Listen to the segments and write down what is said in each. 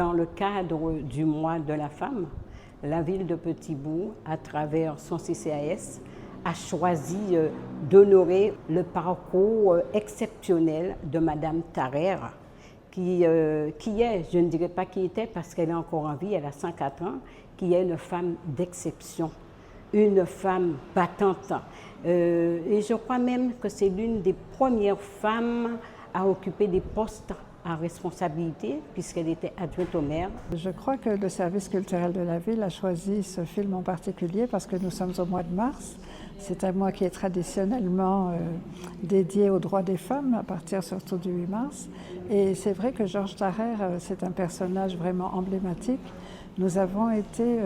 Dans le cadre du mois de la femme, la ville de Petit-Bourg, à travers son CCAS, a choisi d'honorer le parcours exceptionnel de Madame Tarrer, qui est, je ne dirais pas qui était parce qu'elle est encore en vie, elle a 104 ans, qui est une femme d'exception, une femme battante. Et je crois même que c'est l'une des premières femmes à occuper des postes à responsabilité, puisqu'elle était adjointe au maire. Je crois que le service culturel de la ville a choisi ce film en particulier parce que nous sommes au mois de mars. C'est un mois qui est traditionnellement dédié aux droits des femmes, à partir surtout du 8 mars. Et c'est vrai que Georges Tarrer, c'est un personnage vraiment emblématique. Nous avons été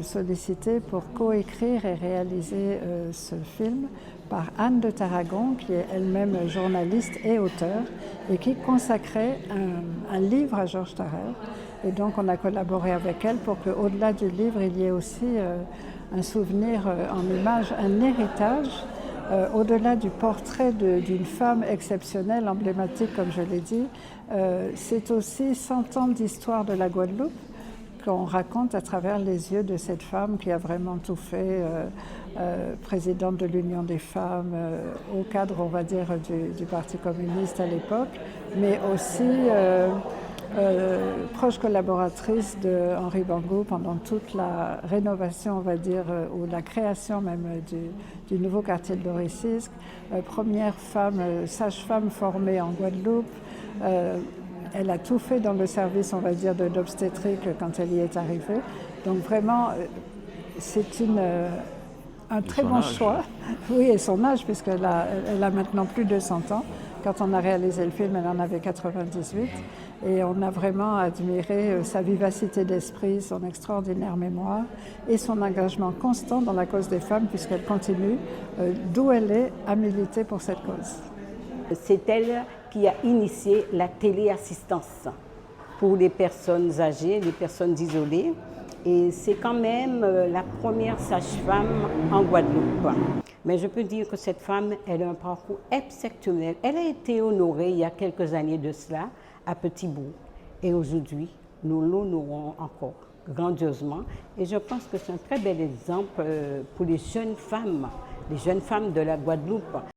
sollicités pour coécrire et réaliser ce film par Anne de Tarragon, qui est elle-même journaliste et auteure, et qui consacrait un livre à Georges Tarrer. Et donc on a collaboré avec elle pour qu'au-delà du livre, il y ait aussi un souvenir en image, un héritage, au-delà du portrait d'une femme exceptionnelle, emblématique comme je l'ai dit. C'est aussi 100 ans d'histoire de la Guadeloupe qu'on raconte à travers les yeux de cette femme qui a vraiment tout fait, présidente de l'Union des femmes, au cadre, on va dire, du Parti communiste à l'époque, mais aussi proche collaboratrice de Henri Bangou pendant toute la rénovation, on va dire, ou la création même du nouveau quartier de Loricisque, première femme, sage-femme formée en Guadeloupe. Elle a tout fait dans le service, on va dire, d'obstétrique quand elle y est arrivée. Donc vraiment, c'est un très bon choix. Oui, et son âge, puisqu'elle a maintenant plus de 100 ans. Quand on a réalisé le film, elle en avait 98. Et on a vraiment admiré sa vivacité d'esprit, son extraordinaire mémoire et son engagement constant dans la cause des femmes, puisqu'elle continue, d'où elle est, à militer pour cette cause. C'est elle qui a initié la téléassistance pour les personnes âgées, les personnes isolées. Et c'est quand même la première sage-femme en Guadeloupe. Mais je peux dire que cette femme, elle a un parcours exceptionnel. Elle a été honorée il y a quelques années de cela à Petit-Bourg. Et aujourd'hui, nous l'honorons encore grandiosement. Et je pense que c'est un très bel exemple pour les jeunes femmes de la Guadeloupe.